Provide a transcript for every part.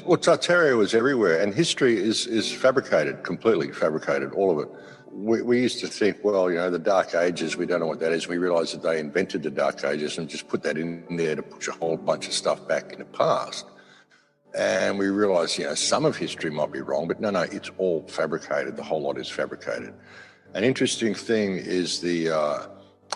Well, Tartaria was everywhere, and history is fabricated, completely fabricated, all of it. We used to think, well, the Dark Ages, we don't know what that is. We realised that they invented the Dark Ages and just put that in there to push a whole bunch of stuff back in the past. And we realised, some of history might be wrong, but no, it's all fabricated. The whole lot is fabricated. An interesting thing is the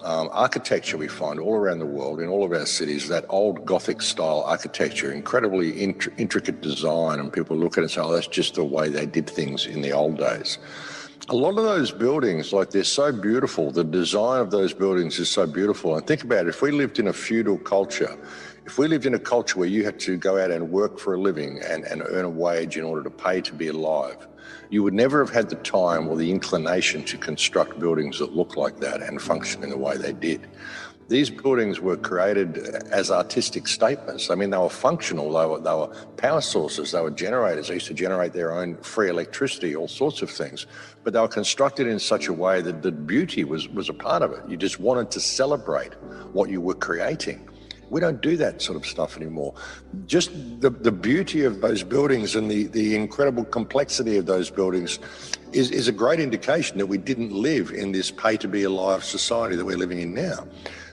architecture we find all around the world, in all of our cities, that old Gothic style architecture, incredibly intricate design, and people look at it and say, oh, that's just the way they did things in the old days. A lot of those buildings, they're so beautiful. The design of those buildings is so beautiful. And think about it, if we lived in a feudal culture, if we lived in a culture where you had to go out and work for a living and earn a wage in order to pay to be alive, you would never have had the time or the inclination to construct buildings that look like that and function in the way they did. These buildings were created as artistic statements. I mean, they were functional, they were power sources, they were generators. They used to generate their own free electricity, all sorts of things. But they were constructed in such a way that the beauty was a part of it. You just wanted to celebrate what you were creating. We don't do that sort of stuff anymore. Just the beauty of those buildings and the incredible complexity of those buildings is a great indication that we didn't live in this pay-to-be-alive society that we're living in now.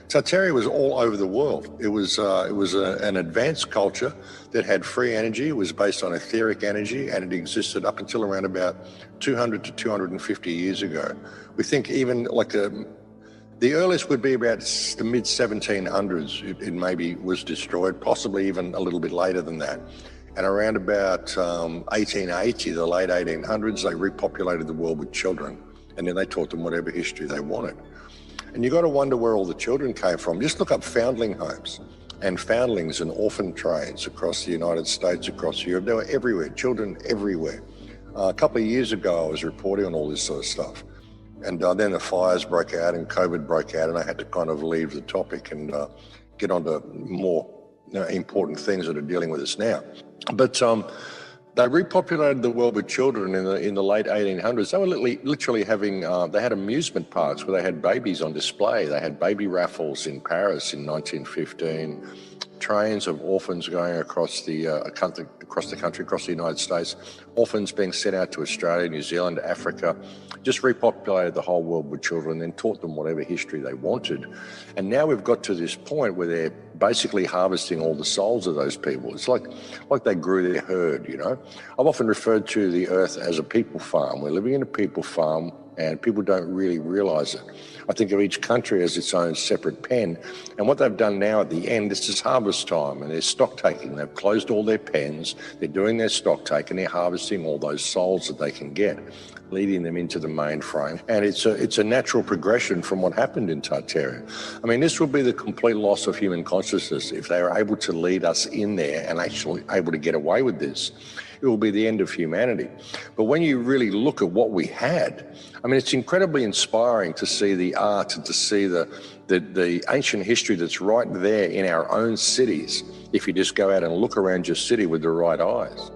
Tartaria was all over the world. It was an advanced culture that had free energy. It was based on etheric energy, and it existed up until around about 200 to 250 years ago. We think even the earliest would be about the mid-1700s. It maybe was destroyed, possibly even a little bit later than that. And around about 1880, the late 1800s, they repopulated the world with children, and then they taught them whatever history they wanted. And you've got to wonder where all the children came from. Just look up foundling homes and foundlings and orphan trains across the United States, across Europe. They were everywhere, children everywhere. A couple of years ago, I was reporting on all this sort of stuff. And then the fires broke out and COVID broke out, and I had to kind of leave the topic and get on to more important things that are dealing with us now. But they repopulated the world with children in the late 1800s. They were literally having, they had amusement parks where they had babies on display. They had baby raffles in Paris in 1915, trains of orphans going across the country, across the United States, orphans being sent out to Australia, New Zealand, Africa, just repopulated the whole world with children, then taught them whatever history they wanted. And now we've got to this point where they're basically harvesting all the souls of those people. It's like they grew their herd, I've often referred to the earth as a people farm. We're living in a people farm, and people don't really realize it. I think of each country as its own separate pen, and what they've done now at the end, this is harvest time, and they're stock taking. They've closed all their pens, they're doing their stock take, and they're harvesting all those souls that they can get, leading them into the mainframe. And it's a natural progression from what happened in Tartaria. I mean, this will be the complete loss of human consciousness if they are able to lead us in there and actually able to get away with this. It will be the end of humanity. But when you really look at what we had, I mean, it's incredibly inspiring to see the art and to see the ancient history that's right there in our own cities, if you just go out and look around your city with the right eyes.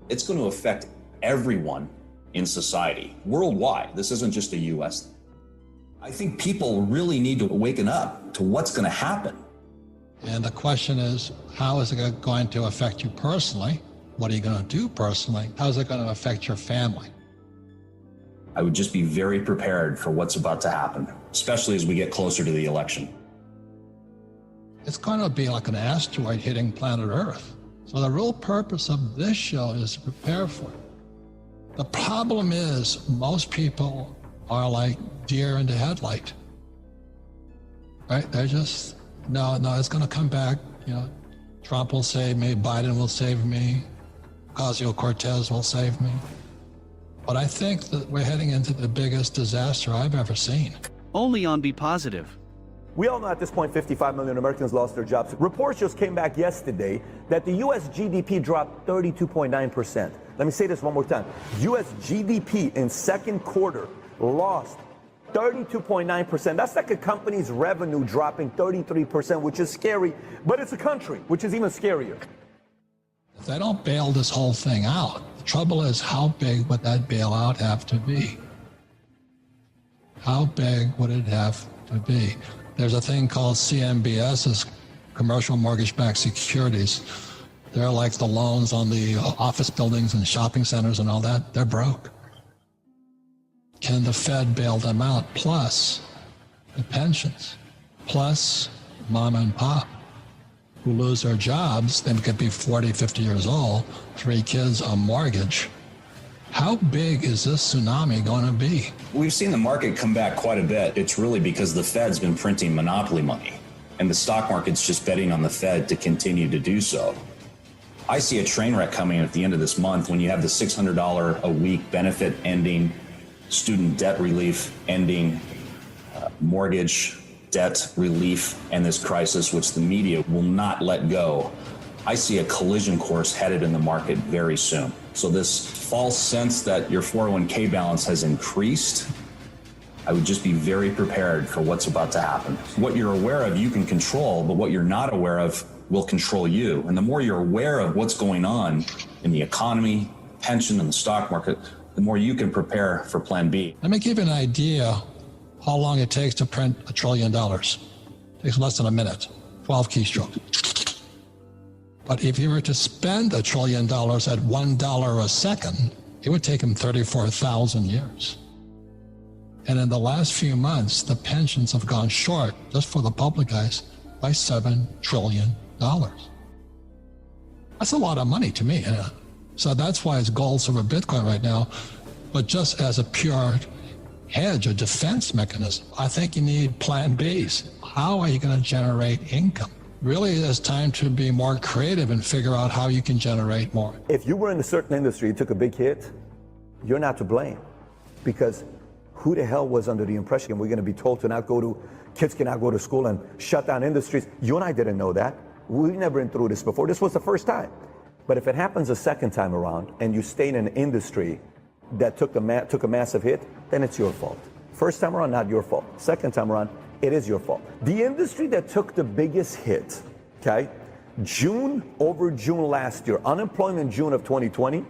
It's going to affect everyone in society, worldwide. This isn't just a US thing. I think people really need to waken up to what's going to happen. And the question is, how is it going to affect you personally? What are you going to do personally? How is it going to affect your family? I would just be very prepared for what's about to happen, especially as we get closer to the election. It's going to be like an asteroid hitting planet Earth. So the real purpose of this show is to prepare for it. The problem is most people are like deer in the headlight, right? They're just, no, it's going to come back. Trump will save me, Biden will save me, Ocasio-Cortez will save me. But I think that we're heading into the biggest disaster I've ever seen. Only on Be Positive. We all know at this point 55 million Americans lost their jobs. Reports just came back yesterday that the U.S. GDP dropped 32.9%. Let me say this one more time. U.S. GDP in second quarter lost 32.9%. That's like a company's revenue dropping 33%, which is scary, but it's a country, which is even scarier. If they don't bail this whole thing out, the trouble is, how big would that bailout have to be? How big would it have to be? There's a thing called CMBS, commercial mortgage-backed securities. They're like the loans on the office buildings and shopping centers and all that. They're broke. Can the Fed bail them out? Plus the pensions, plus mom and pop who lose their jobs. They could be 40, 50 years old, 3 kids, a mortgage. How big is this tsunami going to be? We've seen the market come back quite a bit. It's really because the Fed's been printing monopoly money, and the stock market's just betting on the Fed to continue to do so. I see a train wreck coming at the end of this month when you have the $600 a week benefit ending, student debt relief ending, mortgage debt relief, and this crisis, which the media will not let go. I see a collision course headed in the market very soon. So this false sense that your 401k balance has increased, I would just be very prepared for what's about to happen. What you're aware of, you can control, but what you're not aware of will control you. And the more you're aware of what's going on in the economy, pension, and the stock market, the more you can prepare for plan B. Let me give you an idea how long it takes to print $1 trillion. It takes less than a minute, 12 keystrokes. But if you were to spend $1 trillion at $1 a second, it would take them 34,000 years. And in the last few months, the pensions have gone short, just for the public guys, by $7 trillion. That's a lot of money to me. So that's why it's gold, silver, Bitcoin right now. But just as a pure hedge or defense mechanism, I think you need plan Bs. How are you going to generate income? Really, it's time to be more creative and figure out how you can generate more. If you were in a certain industry, you took a big hit, you're not to blame. Because who the hell was under the impression we're going to be told to not go to, kids cannot go to school and shut down industries? You and I didn't know that. We've never been through this before. This was the first time. But if it happens a second time around and you stay in an industry that took a massive hit, then it's your fault. First time around, not your fault. Second time around, it is your fault. The industry that took the biggest hit, okay, June over June last year, unemployment June of 2020,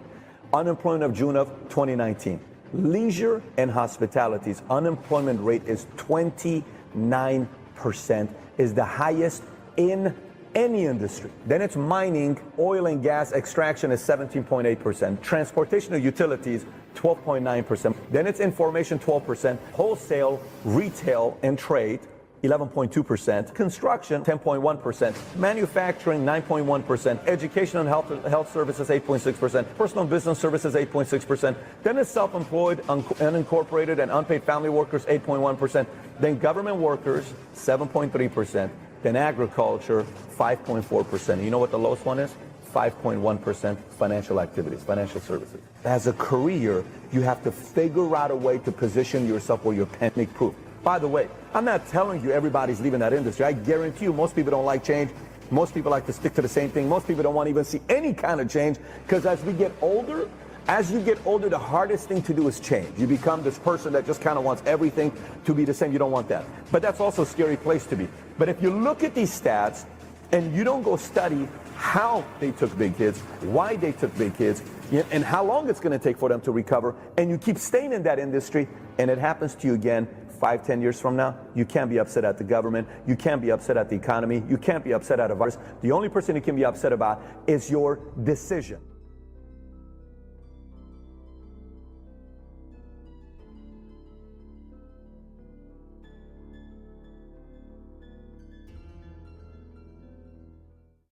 unemployment of June of 2019. Leisure and hospitality's unemployment rate is 29%, is the highest in any industry. Then it's mining, oil and gas extraction is 17.8%. Transportation and utilities, 12.9%. Then it's information, 12%. Wholesale, retail, and trade, 11.2%. Construction, 10.1%. Manufacturing, 9.1%. Education and health services, 8.6%. Personal business services, 8.6%. Then it's self-employed, unincorporated, and unpaid family workers, 8.1%. Then government workers, 7.3%. Then agriculture, 5.4%. You know what the lowest one is? 5.1% financial activities, financial services. As a career, you have to figure out a way to position yourself where you're pandemic-proof. By the way, I'm not telling you everybody's leaving that industry. I guarantee you most people don't like change. Most people like to stick to the same thing. Most people don't want to even see any kind of change, because as you get older, the hardest thing to do is change. You become this person that just kind of wants everything to be the same. You don't want that. But that's also a scary place to be. But if you look at these stats and you don't go study how they took big hits, why they took big hits, and how long it's going to take for them to recover, and you keep staying in that industry, and it happens to you again 5, 10 years from now, you can't be upset at the government. You can't be upset at the economy. You can't be upset at a virus. The only person you can be upset about is your decision.